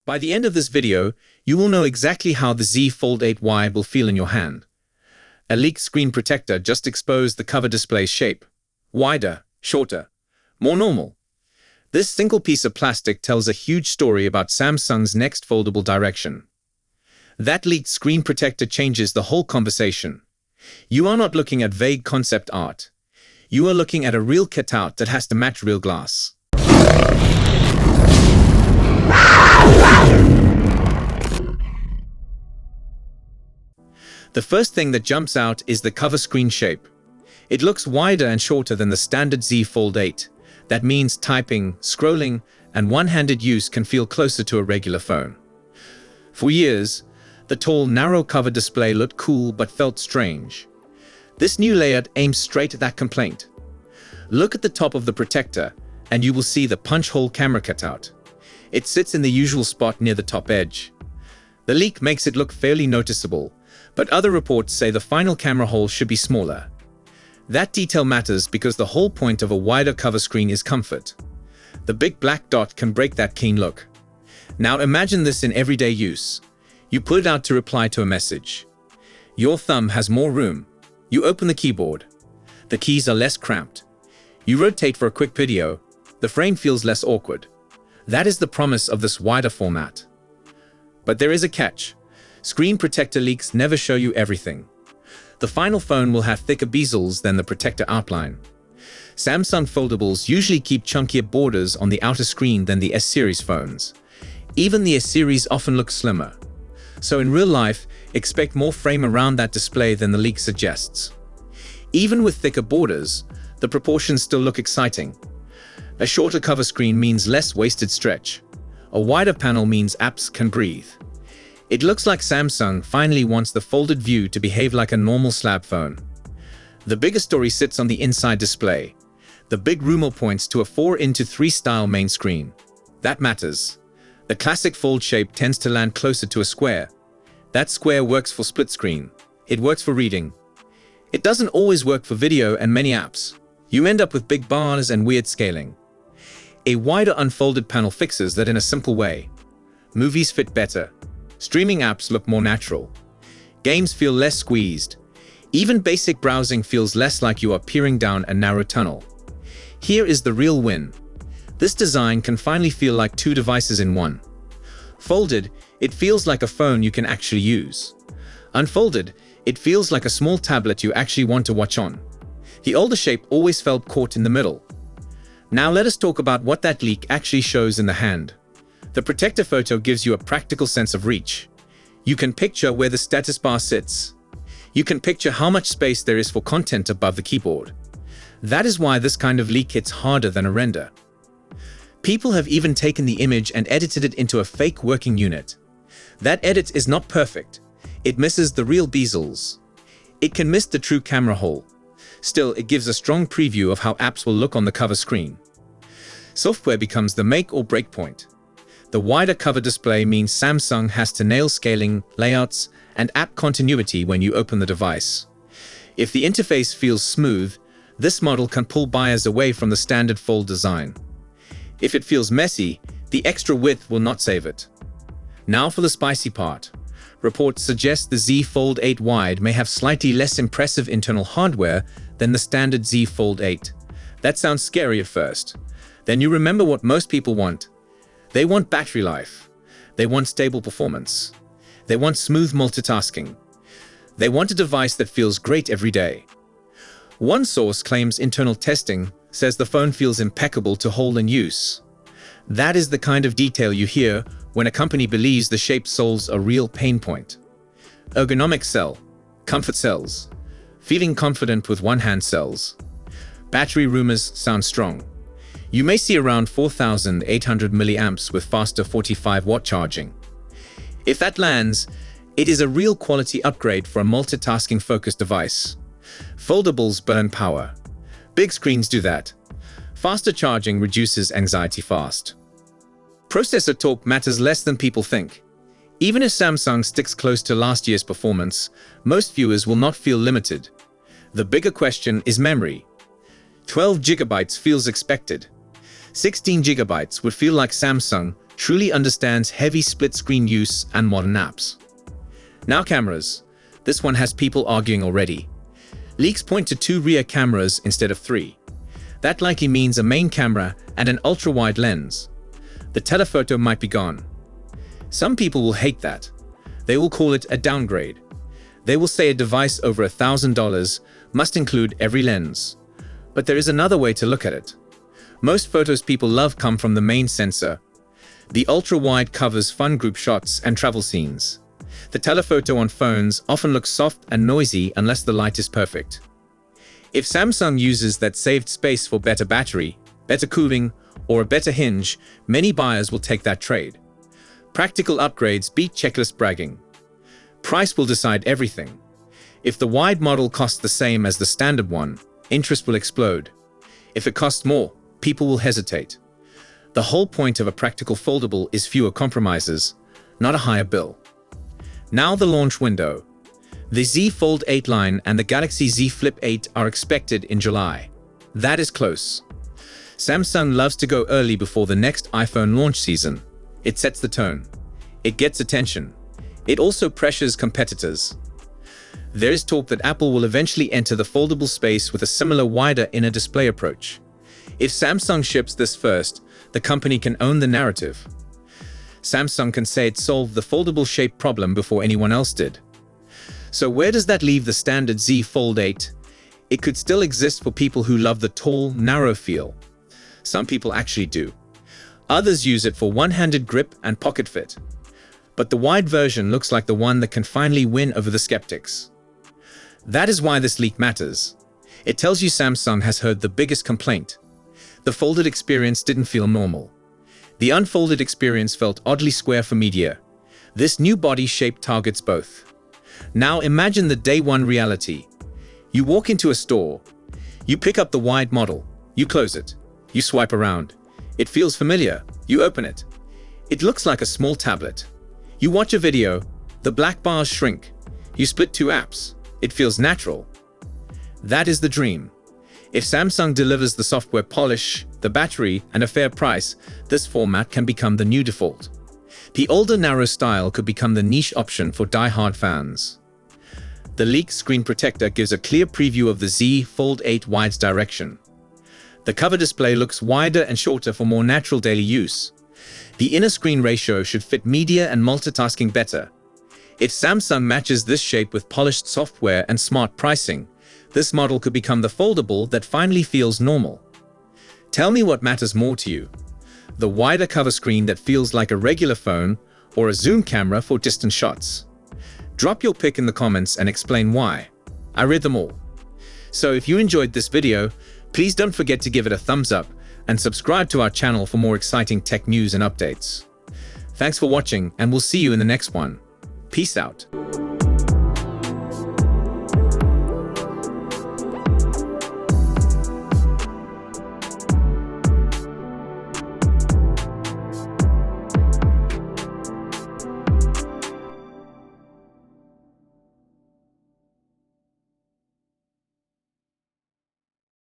By the end of this video, you will know exactly how the Z Fold 8 Wide will feel in your hand. A leaked screen protector just exposed the cover display's shape. Wider, shorter, more normal. This single piece of plastic tells a huge story about Samsung's next foldable direction. That leaked screen protector changes the whole conversation. You are not looking at vague concept art. You are looking at a real cutout that has to match real glass. The first thing that jumps out is the cover screen shape. It looks wider and shorter than the standard Z Fold 8. That means typing, scrolling, and one-handed use can feel closer to a regular phone. For years, the tall, narrow cover display looked cool but felt strange. This new layout aims straight at that complaint. Look at the top of the protector, and you will see the punch-hole camera cutout. It sits in the usual spot near the top edge. The leak makes it look fairly noticeable, but other reports say the final camera hole should be smaller. That detail matters because the whole point of a wider cover screen is comfort. The big black dot can break that keen look. Now imagine this in everyday use. You pull it out to reply to a message. Your thumb has more room. You open the keyboard. The keys are less cramped. You rotate for a quick video. The frame feels less awkward. That is the promise of this wider format. But there is a catch. Screen protector leaks never show you everything. The final phone will have thicker bezels than the protector outline. Samsung foldables usually keep chunkier borders on the outer screen than the S-series phones. Even the S-series often looks slimmer. So in real life, expect more frame around that display than the leak suggests. Even with thicker borders, the proportions still look exciting. A shorter cover screen means less wasted stretch. A wider panel means apps can breathe. It looks like Samsung finally wants the folded view to behave like a normal slab phone. The bigger story sits on the inside display. The big rumor points to a 4:3 style main screen. That matters. The classic fold shape tends to land closer to a square. That square works for split screen. It works for reading. It doesn't always work for video and many apps. You end up with big bars and weird scaling. A wider unfolded panel fixes that in a simple way. Movies fit better. Streaming apps look more natural. Games feel less squeezed. Even basic browsing feels less like you are peering down a narrow tunnel. Here is the real win. This design can finally feel like two devices in one. Folded, it feels like a phone you can actually use. Unfolded, it feels like a small tablet you actually want to watch on. The older shape always felt caught in the middle. Now let us talk about what that leak actually shows in the hand. The protector photo gives you a practical sense of reach. You can picture where the status bar sits. You can picture how much space there is for content above the keyboard. That is why this kind of leak hits harder than a render. People have even taken the image and edited it into a fake working unit. That edit is not perfect. It misses the real bezels. It can miss the true camera hole. Still, it gives a strong preview of how apps will look on the cover screen. Software becomes the make or break point. The wider cover display means Samsung has to nail scaling, layouts, and app continuity when you open the device. If the interface feels smooth, this model can pull buyers away from the standard fold design. If it feels messy, the extra width will not save it. Now for the spicy part. Reports suggest the Z Fold 8 Wide may have slightly less impressive internal hardware than the standard Z Fold 8. That sounds scary at first. Then you remember what most people want. They want battery life. They want stable performance. They want smooth multitasking. They want a device that feels great every day. One source claims internal testing says the phone feels impeccable to hold and use. That is the kind of detail you hear when a company believes the shape solves a real pain point. Ergonomics sell. Comfort sells. Feeling confident with one hand sells. Battery rumors sound strong. You may see around 4,800 milliamps with faster 45-watt charging. If that lands, it is a real quality upgrade for a multitasking-focused device. Foldables burn power. Big screens do that. Faster charging reduces anxiety fast. Processor torque matters less than people think. Even if Samsung sticks close to last year's performance, most viewers will not feel limited. The bigger question is memory. 12 GB feels expected. 16 GB would feel like Samsung truly understands heavy split-screen use and modern apps. Now cameras. This one has people arguing already. Leaks point to 2 rear cameras instead of 3. That likely means a main camera and an ultra-wide lens. The telephoto might be gone. Some people will hate that. They will call it a downgrade. They will say a device over $1,000 must include every lens. But there is another way to look at it. Most photos people love come from the main sensor. The ultra-wide covers fun group shots and travel scenes. The telephoto on phones often looks soft and noisy unless the light is perfect. If Samsung uses that saved space for better battery, better cooling, or a better hinge, many buyers will take that trade. Practical upgrades beat checklist bragging. Price will decide everything. If the wide model costs the same as the standard one, interest will explode. If it costs more, people will hesitate. The whole point of a practical foldable is fewer compromises, not a higher bill. Now the launch window. The Z Fold 8 line and the Galaxy Z Flip 8 are expected in July. That is close. Samsung loves to go early before the next iPhone launch season. It sets the tone. It gets attention. It also pressures competitors. There is talk that Apple will eventually enter the foldable space with a similar wider inner display approach. If Samsung ships this first, the company can own the narrative. Samsung can say it solved the foldable shape problem before anyone else did. So where does that leave the standard Z Fold 8? It could still exist for people who love the tall, narrow feel. Some people actually do. Others use it for one-handed grip and pocket fit. But the wide version looks like the one that can finally win over the skeptics. That is why this leak matters. It tells you Samsung has heard the biggest complaint. The folded experience didn't feel normal. The unfolded experience felt oddly square for media. This new body shape targets both. Now imagine the day one reality. You walk into a store. You pick up the wide model. You close it. You swipe around. It feels familiar. You open it. It looks like a small tablet. You watch a video. The black bars shrink. You split 2 apps. It feels natural. That is the dream. If Samsung delivers the software polish, the battery, and a fair price, this format can become the new default. The older narrow style could become the niche option for die-hard fans. The leaked screen protector gives a clear preview of the Z Fold 8 wide's direction. The cover display looks wider and shorter for more natural daily use. The inner screen ratio should fit media and multitasking better. If Samsung matches this shape with polished software and smart pricing, this model could become the foldable that finally feels normal. Tell me what matters more to you. The wider cover screen that feels like a regular phone, or a zoom camera for distant shots. Drop your pick in the comments and explain why. I read them all. So if you enjoyed this video, please don't forget to give it a thumbs up and subscribe to our channel for more exciting tech news and updates. Thanks for watching, and we'll see you in the next one. Peace out.